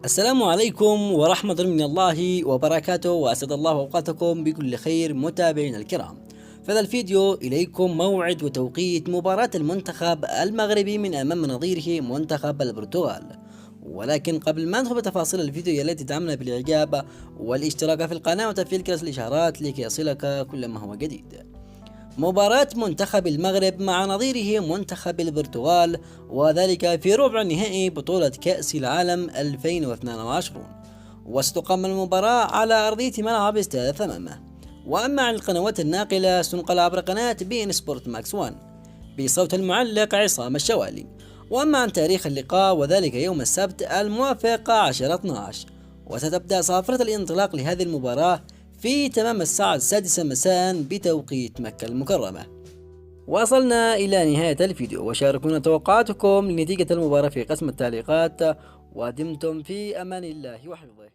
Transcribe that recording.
السلام عليكم ورحمة من الله وبركاته، وأسعد الله أوقاتكم بكل خير متابعينا الكرام. في هذا الفيديو إليكم موعد وتوقيت مباراة المنتخب المغربي من أمام نظيره منتخب البرتغال. ولكن قبل ما ندخل بتفاصيل الفيديو يا ريت تدعمنا بالإعجاب والاشتراك في القناة وتفعيل جرس الإشعارات لكي يصلك كل ما هو جديد. مباراة منتخب المغرب مع نظيره منتخب البرتغال، وذلك في ربع نهائي بطولة كأس العالم 2022، وستقام المباراة على أرضية ملعب استاد ثمامة. وأما عن القنوات الناقلة سنقل عبر قناة بي إن سبورت ماكس 1 بصوت المعلق عصام الشوالي. وأما عن تاريخ اللقاء وذلك يوم السبت الموافق 10/12، وستبدأ صافرة الانطلاق لهذه المباراة في تمام الساعة 6 مساء بتوقيت مكة المكرمة. وصلنا إلى نهاية الفيديو، وشاركونا توقعاتكم لنتيجة المباراة في قسم التعليقات، ودمتم في أمان الله وحفظه.